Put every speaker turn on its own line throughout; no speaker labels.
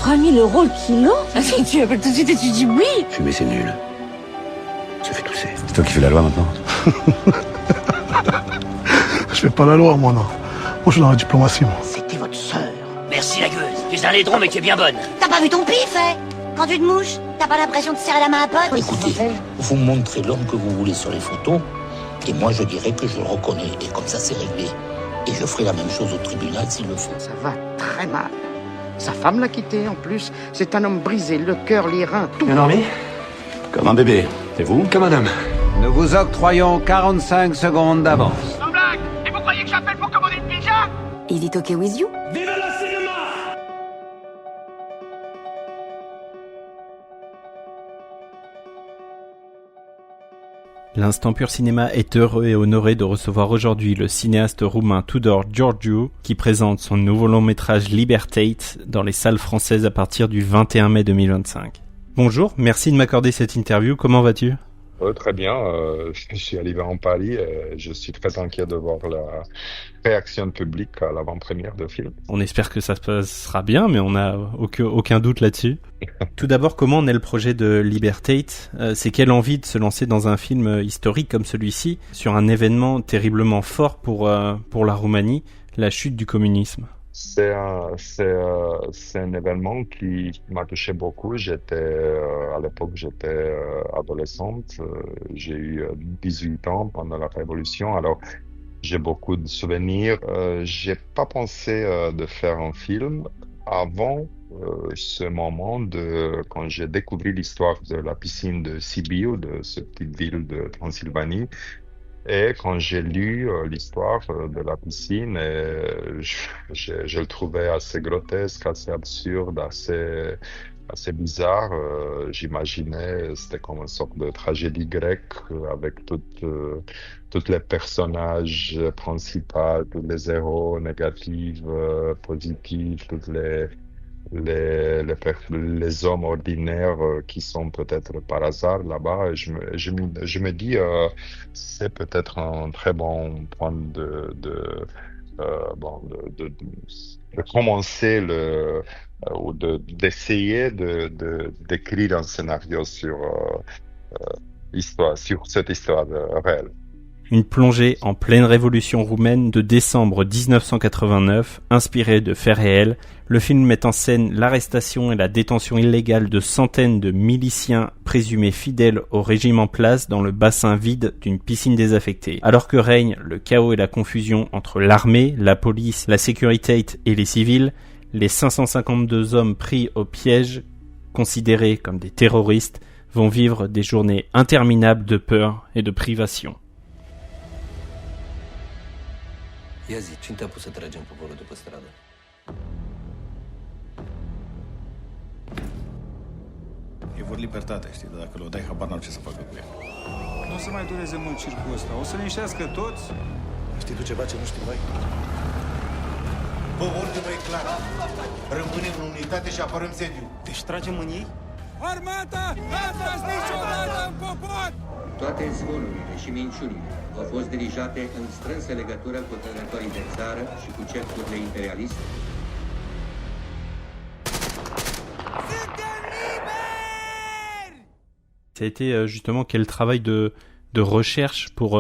3000 euros le kilo? Tu appelles tout de suite et tu dis oui.
Fumer, c'est nul. Ça fait tousser. C'est toi qui fais la loi maintenant.
Je fais pas la loi, moi, non. Moi, je suis dans la diplomatie, moi.
C'était votre sœur.
Merci la gueuse. Tu es un laidron mais tu es bien bonne.
T'as pas vu ton pif, hein? Quand tu te mouches, t'as pas l'impression de serrer la main à pote?
Écoutez, vous montrez l'homme que vous voulez sur les photos, et moi je dirais que je le reconnais, et comme ça c'est réglé. Et je ferai la même chose au tribunal s'il le faut.
Ça va très mal. Sa femme l'a quitté en plus. C'est un homme brisé, le cœur, les reins, tout.
Bien dormi? Comme un bébé. Et vous?
Comme un homme.
Nous vous octroyons 45 secondes d'avance.
Sans blague! Et vous croyez que j'appelle pour commander une pizza?
Is it okay with you?
Vive le cinéma!
L'Instant Pur Cinéma est heureux et honoré de recevoir aujourd'hui le cinéaste roumain Tudor Giurgiu qui présente son nouveau long-métrage Libertate dans les salles françaises à partir du 21 mai 2025. Bonjour, merci de m'accorder cette interview, comment vas-tu ?
Très bien, je suis arrivé en Paris et je suis très inquiet de voir la réaction publique à l'avant-première de film.
On espère que ça se passera bien, mais on n'a aucun doute là-dessus. Tout d'abord, comment naît le projet de Libertate ? C'est quelle envie de se lancer dans un film historique comme celui-ci, sur un événement terriblement fort pour la Roumanie, la chute du communisme ?
C'est un événement qui m'a touché beaucoup. À l'époque, j'étais adolescente. J'ai eu 18 ans pendant la Révolution. Alors, j'ai beaucoup de souvenirs. J'ai pas pensé de faire un film avant ce moment quand j'ai découvert l'histoire de la piscine de Sibiu, de cette petite ville de Transylvanie. Et quand j'ai lu l'histoire de la piscine, je le trouvais assez grotesque, assez absurde, assez bizarre. J'imaginais, c'était comme une sorte de tragédie grecque avec toutes les personnages principaux, tous les héros négatifs, positifs, toutes les hommes ordinaires qui sont peut-être par hasard là-bas. Et je me dis, c'est peut-être un très bon point de commencer ou d'essayer d'écrire un scénario sur cette histoire réelle.
Une plongée en pleine révolution roumaine de décembre 1989, inspirée de faits réels. Le film met en scène l'arrestation et la détention illégale de centaines de miliciens présumés fidèles au régime en place dans le bassin vide d'une piscine désaffectée. Alors que règne le chaos et la confusion entre l'armée, la police, la sécurité et les civils, les 552 hommes pris au piège, considérés comme des terroristes, vont vivre des journées interminables de peur et de privation.
Ia zi, cine te-a pus să tragem poporul de pe stradă?
E vor libertate, știi, dar dacă le dai, habar n-au ce să facă cu ea. Nu o să mai dureze mult circul ăsta, o să liniștească toți. Știi tu ceva ce nu știi, vai?
Bă, ordinul e clar. Rămânem în unitate și apărăm sediul.
Deci tragem în ei?
Armata! N-ați fost niciodată în popor!
Toate zvonurile și minciunile au fost dirijate în strânsă legătură cu trădătorii de țară și cu cercurile imperialiste.
Ça a été justement quel travail de recherche pour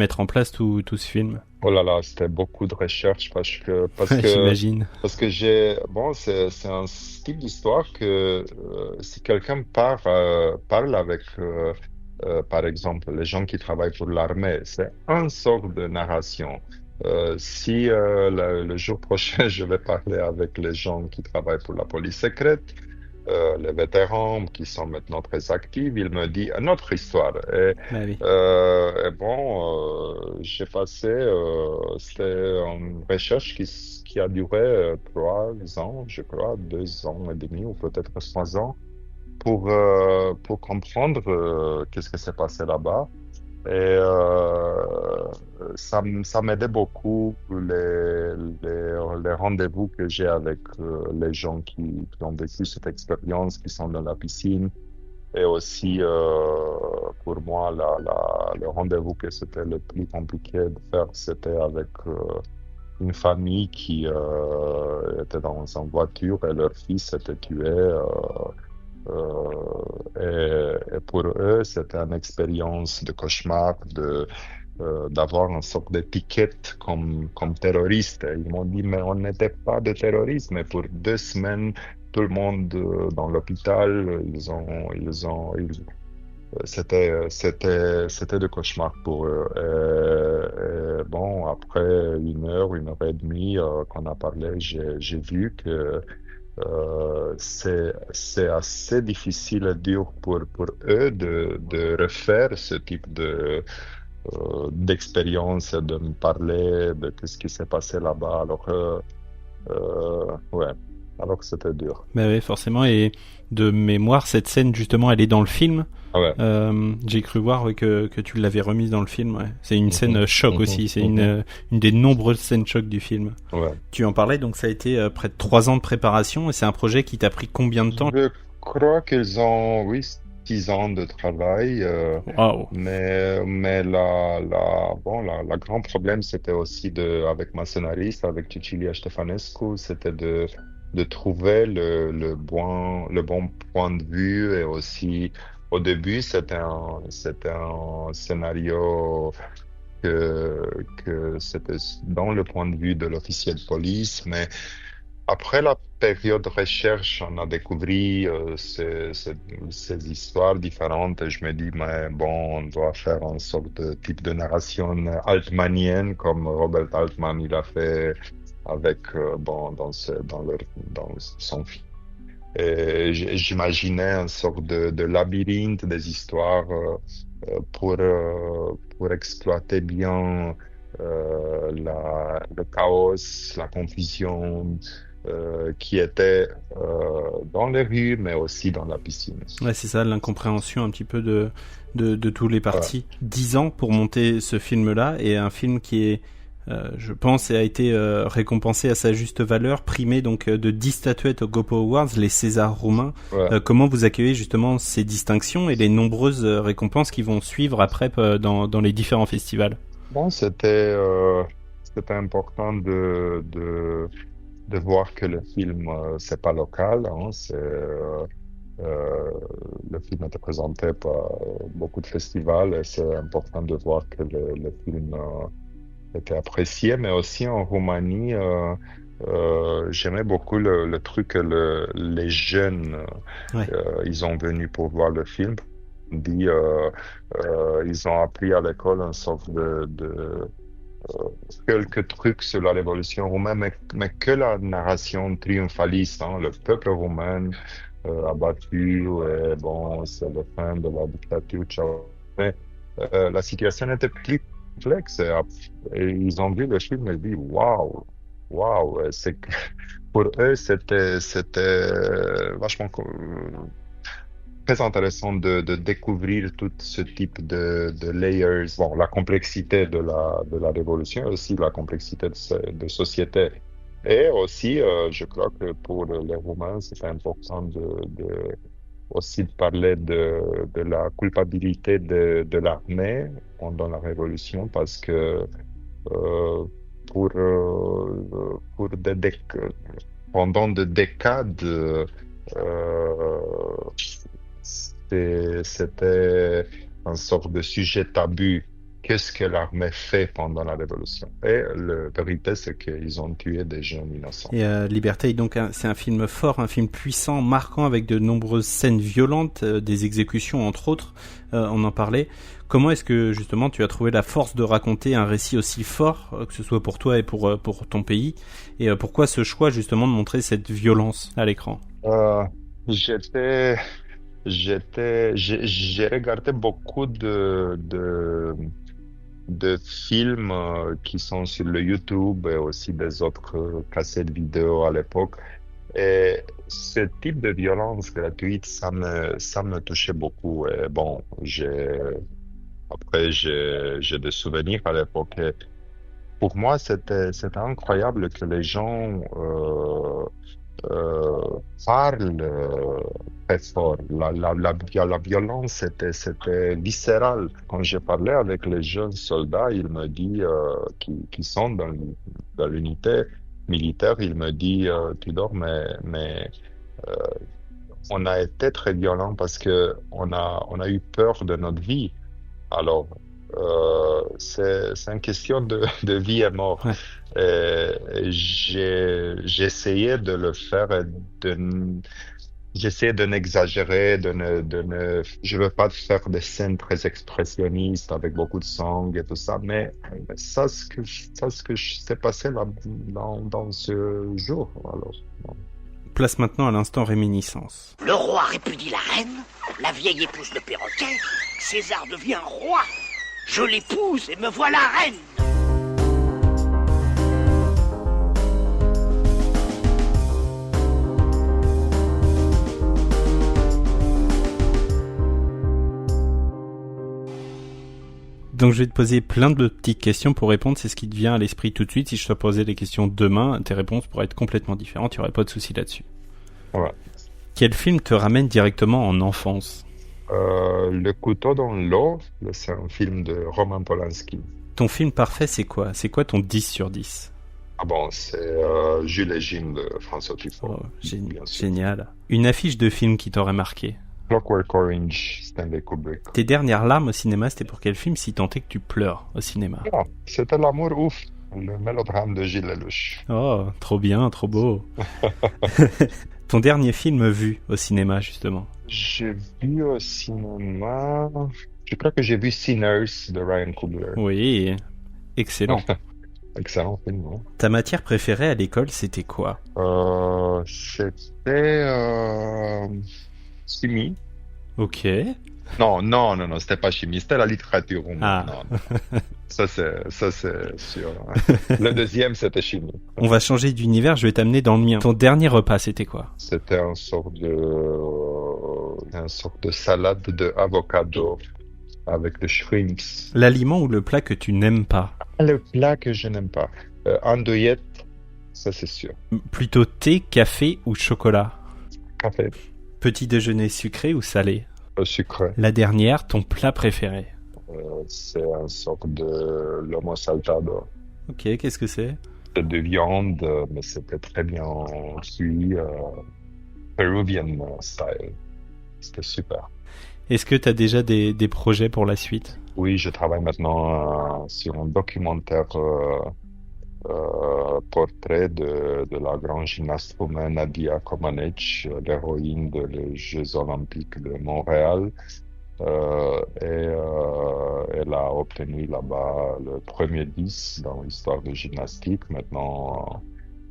mettre en place tout ce film?
Oh là là, c'était beaucoup de recherche parce que
j'imagine.
Parce que c'est un style d'histoire que si quelqu'un parle avec par exemple les gens qui travaillent pour l'armée, c'est une sorte de narration. Si le jour prochain je vais parler avec les gens qui travaillent pour la police secrète, les vétérans qui sont maintenant très actifs, ils me disent une autre histoire. Et j'ai passé, c'était une recherche qui a duré 3 ans, je crois, 2 ans et demi ou peut-être 3 ans, pour comprendre qu'est-ce qui s'est passé là-bas. Et ça m'aidait beaucoup les rendez-vous que j'ai avec les gens qui ont vécu cette expérience, qui sont dans la piscine. Et aussi, pour moi, le rendez-vous que c'était le plus compliqué de faire, c'était avec une famille qui était dans une voiture et leur fils était tué. Et pour eux, c'était une expérience de cauchemar d'avoir une sorte d'étiquette comme terroriste. Et ils m'ont dit, mais on n'était pas de terroristes, mais pour 2 semaines, tout le monde dans l'hôpital, c'était de cauchemar pour eux. Et bon, après 1 heure et demie qu'on a parlé, j'ai vu que c'est assez difficile et dur pour eux de refaire ce type d'expérience, de me parler de ce qui s'est passé là-bas. Alors, ouais, alors que c'était dur.
Bah oui, forcément. Et de mémoire, cette scène, justement, elle est dans le film.
Ah ouais.
J'ai cru voir que tu l'avais remise dans le film. Ouais. C'est une scène choc aussi. C'est une des nombreuses scènes choc du film.
Ouais.
Tu en parlais, donc ça a été près de 3 ans de préparation. Et c'est un projet qui t'a pris combien de temps?
Je crois qu'ils ont, oui, 6 ans de travail.
Wow.
Mais la grand problème, c'était aussi avec ma scénariste, avec Cecilia Ștefănescu, c'était de trouver le bon point de vue. Et aussi, au début, c'était un scénario que c'était dans le point de vue de l'officier de police, mais après la période de recherche, on a découvert ces histoires différentes et je me dis, mais bon, on doit faire une sorte de type de narration altmanienne comme Robert Altman il a fait avec dans son film. Et j'imaginais une sorte de labyrinthe des histoires pour exploiter bien le chaos, la confusion qui était dans les rues, mais aussi dans la piscine.
Ouais, c'est ça, l'incompréhension un petit peu de tous les partis. Ouais. 10 ans pour monter ce film-là, et un film qui est, je pense, a été récompensé à sa juste valeur, primé donc de 10 statuettes aux Gopo Awards, les Césars roumains. Ouais. Comment vous accueillez justement ces distinctions et les nombreuses récompenses qui vont suivre après dans les différents festivals?
Bon, c'était important de voir que le film c'est pas local, hein, le film était présenté par beaucoup de festivals et c'est important de voir que le film était apprécié, mais aussi en Roumanie, j'aimais beaucoup le truc que les jeunes, ouais. Ils ont venu pour voir le film. Ils ont appris à l'école une sorte de quelques trucs sur la révolution roumaine, mais que la narration triomphaliste, hein, le peuple roumain abattu, et bon, c'est la fin de la dictature. Mais la situation était plus complexe, et ils ont vu le film et dit waouh, pour eux c'était vachement très intéressant de découvrir tout ce type de layers. Bon, la complexité de la révolution, aussi la complexité de société. Et aussi, je crois que pour les Roumains, c'est important aussi de parler de la culpabilité de l'armée pendant la révolution, parce que pendant des décades, c'était une sorte de sujet tabou. Qu'est-ce que l'armée fait pendant la révolution? Et la vérité, c'est qu'ils ont tué des jeunes innocents.
Et Liberté, donc, c'est un film fort, un film puissant, marquant, avec de nombreuses scènes violentes, des exécutions, entre autres. On en parlait. Comment est-ce que, justement, tu as trouvé la force de raconter un récit aussi fort, que ce soit pour toi et pour ton pays? Et pourquoi ce choix, justement, de montrer cette violence à l'écran?
J'ai regardé beaucoup de films qui sont sur le YouTube et aussi des autres cassettes vidéo à l'époque. Et ce type de violence gratuite, ça me touchait beaucoup. Et bon, j'ai des souvenirs à l'époque. Et pour moi, c'était incroyable que les gens parlent très fort. La violence, c'était viscéral. Quand j'ai parlé avec les jeunes soldats, ils me disent qui sont dans à l'unité militaire, il me dit tu dors, mais on a été très violent parce que on a eu peur de notre vie. Alors c'est une question de vie et mort.
Ouais.
Et j'essayais de le faire, j'essayais de n'exagérer, je veux pas faire des scènes très expressionnistes avec beaucoup de sang et tout ça, mais ça, ce que s'est passé là, dans ce jour, alors.
Place maintenant à l'instant réminiscence.
Le roi répudie la reine, la vieille épouse le perroquet, César devient roi. Je l'épouse et me voilà reine.
Donc je vais te poser plein de petites questions pour répondre, c'est ce qui te vient à l'esprit tout de suite. Si je te posais des questions demain, tes réponses pourraient être complètement différentes, il n'y aurait pas de souci là-dessus.
Ouais.
Quel film te ramène directement en enfance ?
Le couteau dans l'eau, c'est un film de Roman Polanski.
Ton film parfait, c'est quoi ? C'est quoi ton 10 sur 10 ?
Ah bon, c'est Jules et Jim de François Truffaut.
Oh, génial. Une affiche de film qui t'aurait marqué ?
Clockwork Orange, Stanley Kubrick.
Tes dernières larmes au cinéma, c'était pour quel film si tant est que tu pleures au cinéma ?
Ah, c'était L'amour ouf, le mélodrame de Gilles Lelouch.
Oh, trop bien, trop beau. Ton dernier film vu au cinéma, justement ?
J'ai vu au cinéma... Je crois que j'ai vu Sinners de Ryan Coogler.
Oui, excellent.
Excellent film, non ?
Ta matière préférée à l'école, c'était quoi ?
C'était... chimie.
Ok.
Non, c'était pas chimie, c'était la littérature.
Ah.
Non. Ça c'est sûr. Le deuxième, c'était chimie.
On va changer d'univers, je vais t'amener dans le mien. Ton dernier repas, c'était quoi ?
C'était une sorte de salade de avocado avec des shrimps.
L'aliment ou le plat que tu n'aimes pas ?
Le plat que je n'aime pas. Andouillette, ça c'est sûr.
Plutôt thé, café ou chocolat ?
Café.
Petit déjeuner sucré ou salé ?
Sucré.
La dernière, ton plat préféré ?
C'est une sorte de lomo saltado.
Ok, qu'est-ce que c'est ?
C'est de viande, mais c'était très bien cuit, Peruvian style. C'était super.
Est-ce que tu as déjà des projets pour la suite ?
Oui, je travaille maintenant sur un documentaire portrait de la grande gymnaste roumaine Nadia Comaneci, l'héroïne des Jeux Olympiques de Montréal. Elle a obtenu là-bas le premier 10 dans l'histoire de gymnastique. Maintenant,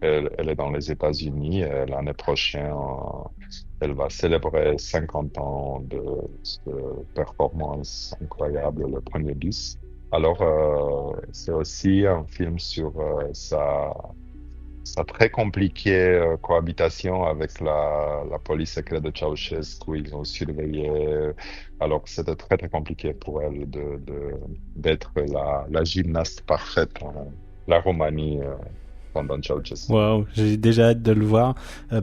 elle est dans les États-Unis et l'année prochaine, elle va célébrer 50 ans de cette performance incroyable, le premier 10. Alors, c'est aussi un film sur sa très compliquée cohabitation avec la police secrète de Ceausescu. Ils ont surveillé. Alors, c'était très, très compliqué pour elle d'être la gymnaste parfaite en la Roumanie pendant Ceausescu.
Waouh, j'ai déjà hâte de le voir.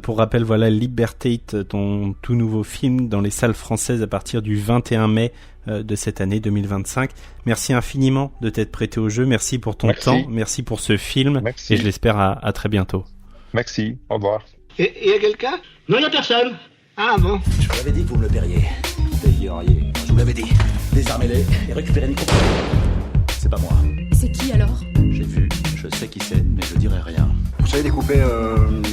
Pour rappel, voilà Libertate, ton tout nouveau film dans les salles françaises à partir du 21 mai de cette année 2025. Merci infiniment de t'être prêté au jeu. Merci pour ton temps. Merci pour ce film.
Merci.
Et je l'espère à très bientôt.
Merci. Au revoir.
Et y a quelqu'un ? Non, y a personne. Ah bon ?
Je vous l'avais dit que vous me le paieriez. Payeriez. Je vous l'avais dit. Désarmez-les et récupérez Nico. C'est pas moi.
C'est qui alors ?
J'ai vu, je sais qui c'est, mais je dirai rien.
Vous savez découper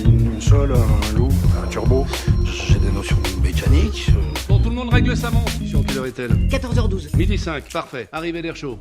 une sole, un loup, un turbo. J'ai des notions mécaniques.
Bon, tout le monde règle sa montre. Mission, quelle heure est-elle ?
14h12.
Midi 5, parfait. Arrivée d'air chaud.